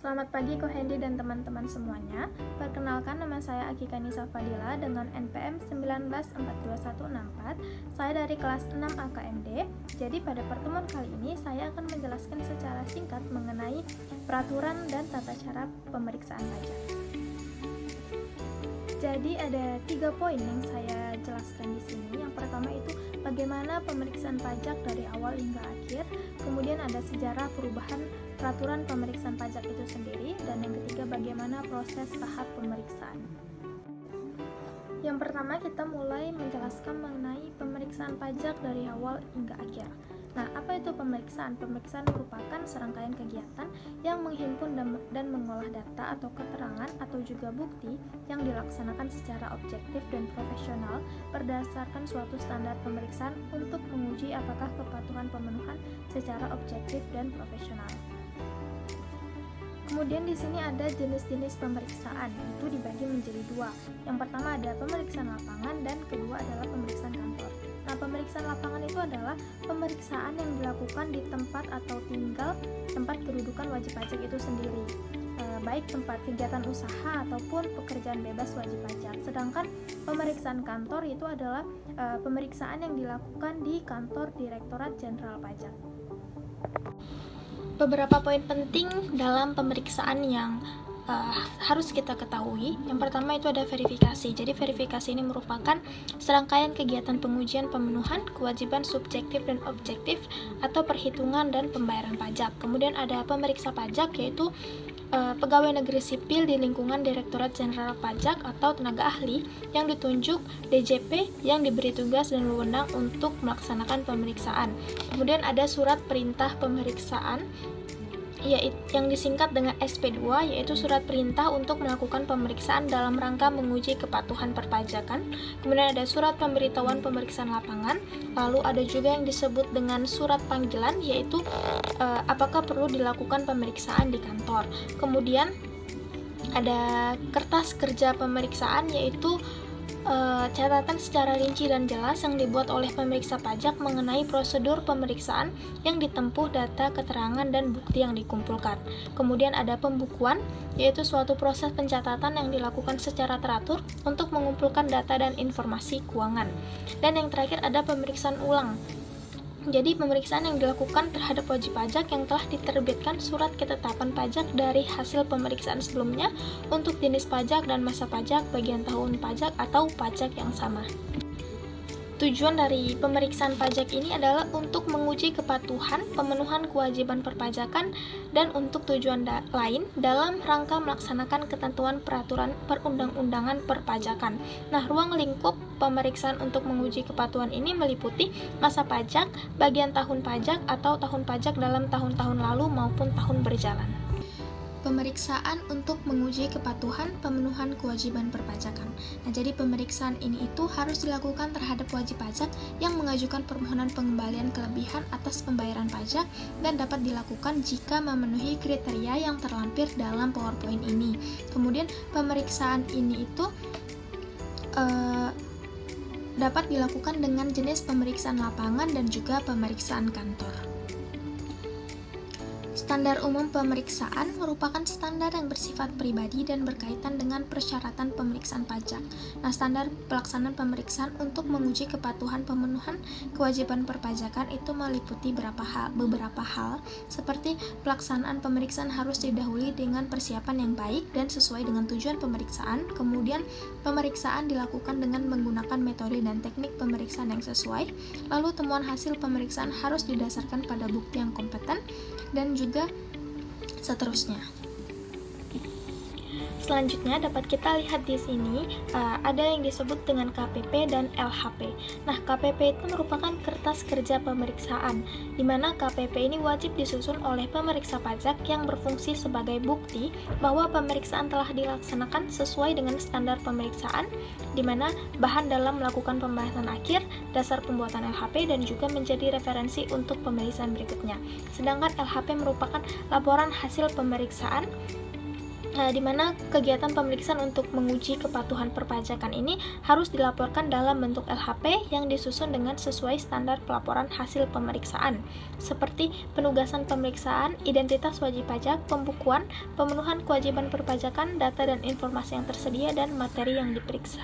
Selamat pagi Ko Hendy dan teman-teman semuanya. Perkenalkan, nama saya Akika Nisa Fadila dengan NPM 194214. Saya dari kelas 6 AKMD. Jadi pada pertemuan kali ini saya akan menjelaskan secara singkat mengenai peraturan dan tata cara pemeriksaan pajak. Jadi ada 3 poin yang saya jelaskan di sini. Yang pertama itu bagaimana pemeriksaan pajak dari awal hingga akhir. Kemudian ada sejarah perubahan peraturan pemeriksaan pajak itu sendiri. Dan yang ketiga bagaimana proses tahap pemeriksaan. Yang pertama kita mulai menjelaskan mengenai pemeriksaan pajak dari awal hingga akhir. Nah, apa itu pemeriksaan? Pemeriksaan merupakan serangkaian kegiatan yang menghimpun dan mengolah data atau keterangan atau juga bukti yang dilaksanakan secara objektif dan profesional berdasarkan suatu standar pemeriksaan untuk menguji apakah kepatuhan pemenuhan secara objektif dan profesional. Kemudian di sini ada jenis-jenis pemeriksaan, itu dibagi menjadi 2. Yang pertama ada pemeriksaan lapangan dan kedua adalah pemeriksaan kantor. Nah, pemeriksaan lapangan itu adalah pemeriksaan yang dilakukan di tempat atau tinggal tempat kedudukan wajib pajak itu sendiri, baik tempat kegiatan usaha ataupun pekerjaan bebas wajib pajak. Sedangkan pemeriksaan kantor itu adalah pemeriksaan yang dilakukan di kantor Direktorat Jenderal Pajak. Beberapa poin penting dalam pemeriksaan yang harus kita ketahui. Yang pertama itu ada verifikasi. Jadi verifikasi ini merupakan serangkaian kegiatan pengujian pemenuhan kewajiban subjektif dan objektif atau perhitungan dan pembayaran pajak. Kemudian ada pemeriksa pajak, yaitu pegawai negeri sipil di lingkungan Direktorat Jenderal Pajak atau tenaga ahli yang ditunjuk DJP yang diberi tugas dan wewenang untuk melaksanakan pemeriksaan. Kemudian ada surat perintah pemeriksaan yang disingkat dengan SP2, yaitu surat perintah untuk melakukan pemeriksaan dalam rangka menguji kepatuhan perpajakan. Kemudian ada surat pemberitahuan pemeriksaan lapangan. Lalu ada juga yang disebut dengan surat panggilan, yaitu apakah perlu dilakukan pemeriksaan di kantor. Kemudian ada kertas kerja pemeriksaan, yaitu catatan secara rinci dan jelas yang dibuat oleh pemeriksa pajak mengenai prosedur pemeriksaan yang ditempuh, data, keterangan, dan bukti yang dikumpulkan. Kemudian ada pembukuan, yaitu suatu proses pencatatan yang dilakukan secara teratur untuk mengumpulkan data dan informasi keuangan. Dan yang terakhir ada pemeriksaan ulang. Jadi pemeriksaan yang dilakukan terhadap wajib pajak yang telah diterbitkan surat ketetapan pajak dari hasil pemeriksaan sebelumnya untuk jenis pajak dan masa pajak, bagian tahun pajak atau pajak yang sama. Tujuan dari pemeriksaan pajak ini adalah untuk menguji kepatuhan pemenuhan kewajiban perpajakan dan untuk tujuan lain dalam rangka melaksanakan ketentuan peraturan perundang-undangan perpajakan. Nah, ruang lingkup pemeriksaan untuk menguji kepatuhan ini meliputi masa pajak, bagian tahun pajak atau tahun pajak dalam tahun-tahun lalu maupun tahun berjalan. Pemeriksaan untuk menguji kepatuhan pemenuhan kewajiban perpajakan. Nah, jadi pemeriksaan ini itu harus dilakukan terhadap wajib pajak yang mengajukan permohonan pengembalian kelebihan atas pembayaran pajak dan dapat dilakukan jika memenuhi kriteria yang terlampir dalam PowerPoint ini. Kemudian pemeriksaan ini itu dapat dilakukan dengan jenis pemeriksaan lapangan dan juga pemeriksaan kantor. Standar umum pemeriksaan merupakan standar yang bersifat pribadi dan berkaitan dengan persyaratan pemeriksaan pajak. Nah, standar pelaksanaan pemeriksaan untuk menguji kepatuhan pemenuhan kewajiban perpajakan itu meliputi beberapa hal, seperti pelaksanaan pemeriksaan harus didahului dengan persiapan yang baik dan sesuai dengan tujuan pemeriksaan. Kemudian, pemeriksaan dilakukan dengan menggunakan metode dan teknik pemeriksaan yang sesuai. Lalu, temuan hasil pemeriksaan harus didasarkan pada bukti yang kompeten dan juga seterusnya. Selanjutnya dapat kita lihat di sini ada yang disebut dengan KPP dan LHP. Nah, KPP itu merupakan kertas kerja pemeriksaan, di mana KPP ini wajib disusun oleh pemeriksa pajak yang berfungsi sebagai bukti bahwa pemeriksaan telah dilaksanakan sesuai dengan standar pemeriksaan, di mana bahan dalam melakukan pembahasan akhir, dasar pembuatan LHP, dan juga menjadi referensi untuk pemeriksaan berikutnya. Sedangkan LHP merupakan laporan hasil pemeriksaan di mana kegiatan pemeriksaan untuk menguji kepatuhan perpajakan ini harus dilaporkan dalam bentuk LHP yang disusun dengan sesuai standar pelaporan hasil pemeriksaan, seperti penugasan pemeriksaan, identitas wajib pajak, pembukuan, pemenuhan kewajiban perpajakan, data dan informasi yang tersedia, dan materi yang diperiksa.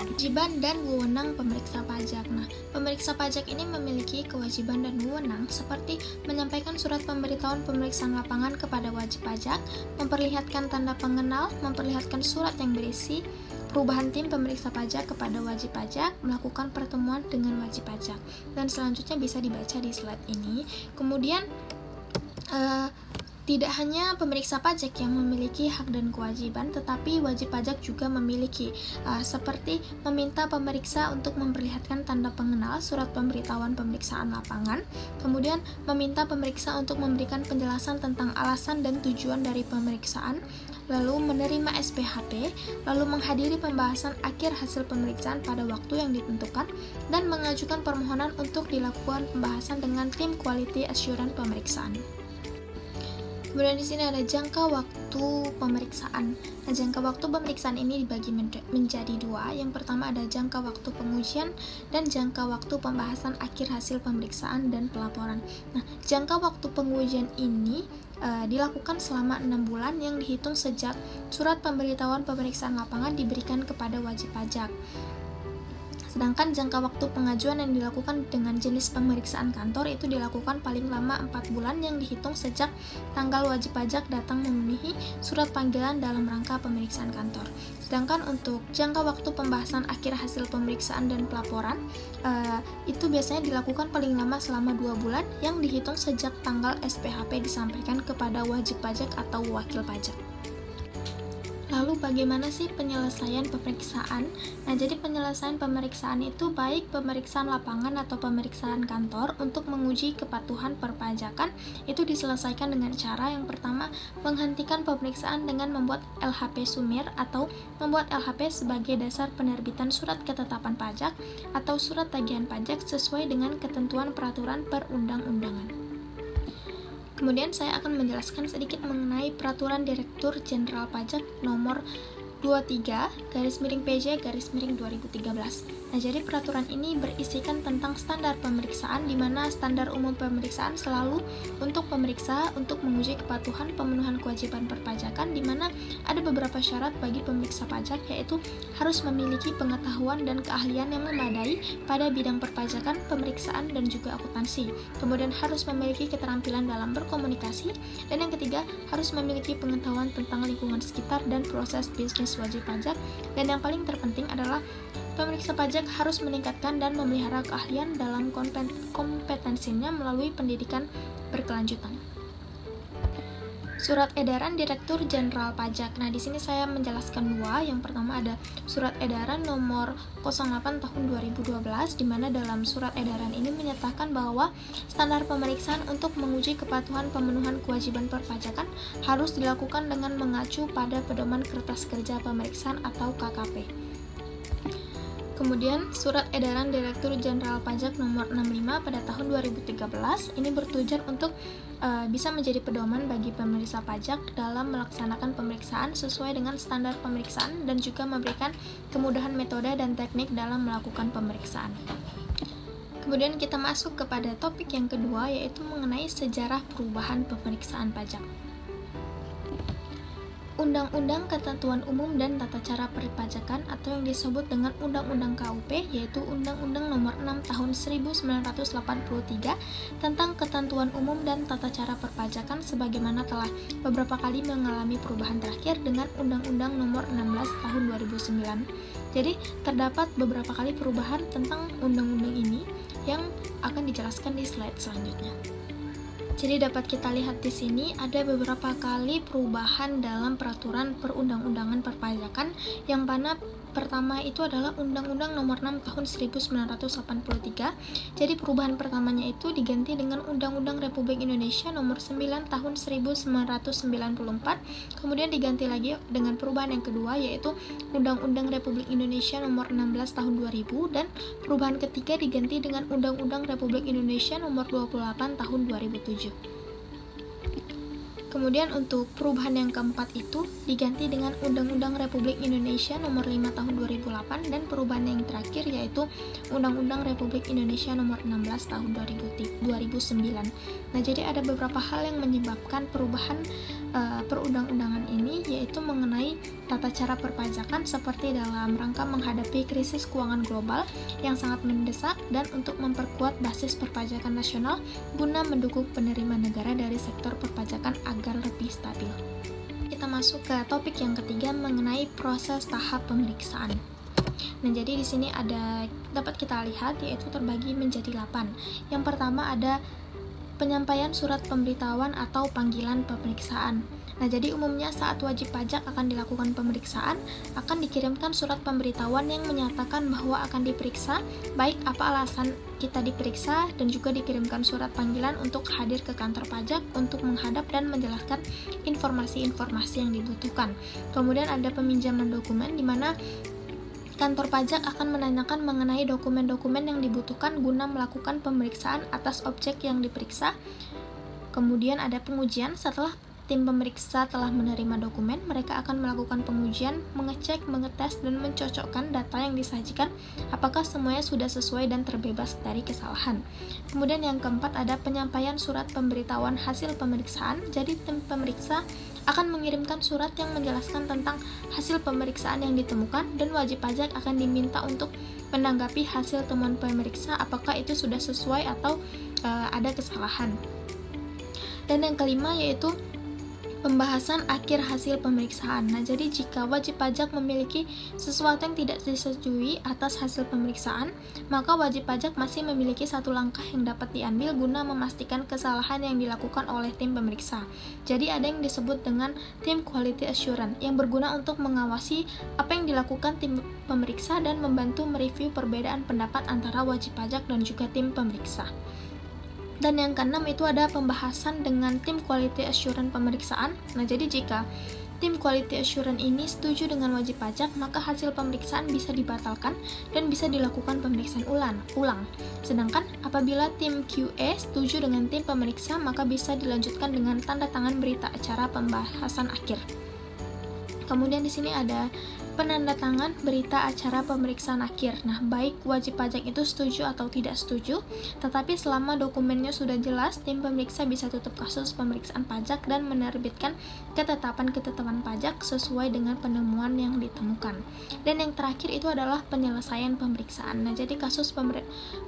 Kewajiban dan wewenang pemeriksa pajak. Nah, pemeriksa pajak ini memiliki kewajiban dan wewenang seperti menyampaikan surat pemberitahuan pemeriksaan lapangan kepada wajib pajak, memperlihatkan tanda pengenal, memperlihatkan surat yang berisi perubahan tim pemeriksa pajak kepada wajib pajak, melakukan pertemuan dengan wajib pajak. Dan selanjutnya bisa dibaca di slide ini. Kemudian tidak hanya pemeriksa pajak yang memiliki hak dan kewajiban, tetapi wajib pajak juga memiliki, seperti meminta pemeriksa untuk memperlihatkan tanda pengenal, surat pemberitahuan pemeriksaan lapangan, kemudian meminta pemeriksa untuk memberikan penjelasan tentang alasan dan tujuan dari pemeriksaan, lalu menerima SPHP, lalu menghadiri pembahasan akhir hasil pemeriksaan pada waktu yang ditentukan, dan mengajukan permohonan untuk dilakukan pembahasan dengan tim quality assurance pemeriksaan. Kemudian di sini ada jangka waktu pemeriksaan. Nah, jangka waktu pemeriksaan ini dibagi menjadi dua. Yang pertama ada jangka waktu pengujian dan jangka waktu pembahasan akhir hasil pemeriksaan dan pelaporan. Nah, jangka waktu pengujian ini dilakukan selama 6 bulan yang dihitung sejak surat pemberitahuan pemeriksaan lapangan diberikan kepada wajib pajak. Sedangkan jangka waktu pengajuan yang dilakukan dengan jenis pemeriksaan kantor itu dilakukan paling lama 4 bulan yang dihitung sejak tanggal wajib pajak datang memenuhi surat panggilan dalam rangka pemeriksaan kantor. Sedangkan untuk jangka waktu pembahasan akhir hasil pemeriksaan dan pelaporan itu biasanya dilakukan paling lama selama 2 bulan yang dihitung sejak tanggal SPHP disampaikan kepada wajib pajak atau wakil pajak. Lalu bagaimana sih penyelesaian pemeriksaan? Nah, jadi penyelesaian pemeriksaan itu baik pemeriksaan lapangan atau pemeriksaan kantor untuk menguji kepatuhan perpajakan itu diselesaikan dengan cara yang pertama menghentikan pemeriksaan dengan membuat LHP sumir atau membuat LHP sebagai dasar penerbitan surat ketetapan pajak atau surat tagihan pajak sesuai dengan ketentuan peraturan perundang-undangan. Kemudian saya akan menjelaskan sedikit mengenai Peraturan Direktur Jenderal Pajak Nomor 23/PJ/2013. Nah, jadi peraturan ini berisikan tentang standar pemeriksaan di mana standar umum pemeriksaan selalu untuk pemeriksa untuk menguji kepatuhan pemenuhan kewajiban perpajakan di mana ada beberapa syarat bagi pemeriksa pajak yaitu harus memiliki pengetahuan dan keahlian yang memadai pada bidang perpajakan, pemeriksaan dan juga akuntansi. Kemudian harus memiliki keterampilan dalam berkomunikasi dan yang ketiga harus memiliki pengetahuan tentang lingkungan sekitar dan proses bisnis wajib pajak, dan yang paling terpenting adalah pemeriksa pajak harus meningkatkan dan memelihara keahlian dalam kompetensinya melalui pendidikan berkelanjutan. Surat Edaran Direktur Jenderal Pajak. Nah, di sini saya menjelaskan dua. Yang pertama ada Surat Edaran Nomor 08 Tahun 2012 di mana dalam surat edaran ini menyatakan bahwa standar pemeriksaan untuk menguji kepatuhan pemenuhan kewajiban perpajakan harus dilakukan dengan mengacu pada Pedoman Kertas Kerja Pemeriksaan atau KKP. Kemudian Surat Edaran Direktur Jenderal Pajak Nomor 65 pada tahun 2013 ini bertujuan untuk bisa menjadi pedoman bagi pemeriksa pajak dalam melaksanakan pemeriksaan sesuai dengan standar pemeriksaan dan juga memberikan kemudahan metode dan teknik dalam melakukan pemeriksaan. Kemudian kita masuk kepada topik yang kedua yaitu mengenai sejarah perubahan pemeriksaan pajak. Undang-Undang Ketentuan Umum dan Tata Cara Perpajakan atau yang disebut dengan Undang-Undang KUP yaitu Undang-Undang Nomor 6 Tahun 1983 tentang Ketentuan Umum dan Tata Cara Perpajakan sebagaimana telah beberapa kali mengalami perubahan terakhir dengan Undang-Undang Nomor 16 Tahun 2009. Jadi terdapat beberapa kali perubahan tentang undang-undang ini yang akan dijelaskan di slide selanjutnya. Jadi dapat kita lihat di sini ada beberapa kali perubahan dalam peraturan perundang-undangan perpajakan yang mana pertama itu adalah Undang-Undang Nomor 6 Tahun 1983. Jadi perubahan pertamanya itu diganti dengan Undang-Undang Republik Indonesia Nomor 9 Tahun 1994. Kemudian diganti lagi dengan perubahan yang kedua yaitu Undang-Undang Republik Indonesia Nomor 16 Tahun 2000 dan perubahan ketiga diganti dengan Undang-Undang Republik Indonesia Nomor 28 Tahun 2007. Kemudian untuk perubahan yang keempat itu diganti dengan Undang-Undang Republik Indonesia Nomor 5 Tahun 2008, dan perubahan yang terakhir yaitu Undang-Undang Republik Indonesia Nomor 16 Tahun 2009. Nah, jadi ada beberapa hal yang menyebabkan perubahan perundang-undangan ini, yaitu mengenai tata cara perpajakan seperti dalam rangka menghadapi krisis keuangan global yang sangat mendesak dan untuk memperkuat basis perpajakan nasional guna mendukung penerimaan negara dari sektor perpajakan agar lebih stabil. Kita masuk ke topik yang ketiga mengenai proses tahap pemeriksaan. Nah, jadi di sini dapat kita lihat yaitu terbagi menjadi 8. Yang pertama ada penyampaian surat pemberitahuan atau panggilan pemeriksaan. Nah, jadi umumnya saat wajib pajak akan dilakukan pemeriksaan, akan dikirimkan surat pemberitahuan yang menyatakan bahwa akan diperiksa, baik apa alasan kita diperiksa, dan juga dikirimkan surat panggilan untuk hadir ke kantor pajak untuk menghadap dan menjelaskan informasi-informasi yang dibutuhkan. Kemudian ada peminjaman dokumen di mana kantor pajak akan menanyakan mengenai dokumen-dokumen yang dibutuhkan guna melakukan pemeriksaan atas objek yang diperiksa. Kemudian ada pengujian. Setelah tim pemeriksa telah menerima dokumen, mereka akan melakukan pengujian, mengecek, mengetes, dan mencocokkan data yang disajikan apakah semuanya sudah sesuai dan terbebas dari kesalahan. Kemudian yang keempat ada penyampaian surat pemberitahuan hasil pemeriksaan. Jadi tim pemeriksa akan mengirimkan surat yang menjelaskan tentang hasil pemeriksaan yang ditemukan, dan wajib pajak akan diminta untuk menanggapi hasil temuan pemeriksa apakah itu sudah sesuai atau ada kesalahan. Dan yang kelima yaitu pembahasan akhir hasil pemeriksaan. Nah, jadi jika wajib pajak memiliki sesuatu yang tidak disetujui atas hasil pemeriksaan, maka wajib pajak masih memiliki satu langkah yang dapat diambil guna memastikan kesalahan yang dilakukan oleh tim pemeriksa. Jadi ada yang disebut dengan tim quality assurance yang berguna untuk mengawasi apa yang dilakukan tim pemeriksa dan membantu mereview perbedaan pendapat antara wajib pajak dan juga tim pemeriksa. Dan yang keenam itu ada pembahasan dengan tim quality assurance pemeriksaan. Nah, jadi jika tim quality assurance ini setuju dengan wajib pajak, maka hasil pemeriksaan bisa dibatalkan dan bisa dilakukan pemeriksaan ulang. Sedangkan apabila tim QA setuju dengan tim pemeriksa, maka bisa dilanjutkan dengan tanda tangan berita acara pembahasan akhir. Kemudian di sini ada penandatangan berita acara pemeriksaan akhir. Nah, baik wajib pajak itu setuju atau tidak setuju, tetapi selama dokumennya sudah jelas, tim pemeriksa bisa tutup kasus pemeriksaan pajak dan menerbitkan ketetapan pajak sesuai dengan penemuan yang ditemukan. Dan yang terakhir itu adalah penyelesaian pemeriksaan. Nah, jadi kasus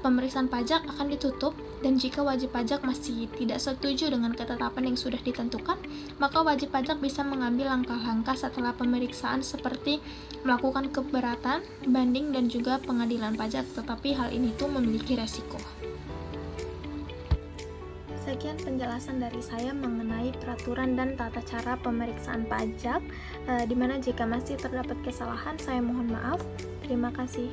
pemeriksaan pajak akan ditutup, dan jika wajib pajak masih tidak setuju dengan ketetapan yang sudah ditentukan, maka wajib pajak bisa mengambil langkah-langkah setelah pemeriksaan seperti melakukan keberatan, banding, dan juga pengadilan pajak, tetapi hal ini tuh memiliki resiko. Sekian penjelasan dari saya mengenai peraturan dan tata cara pemeriksaan pajak, di mana jika masih terdapat kesalahan, saya mohon maaf. Terima kasih.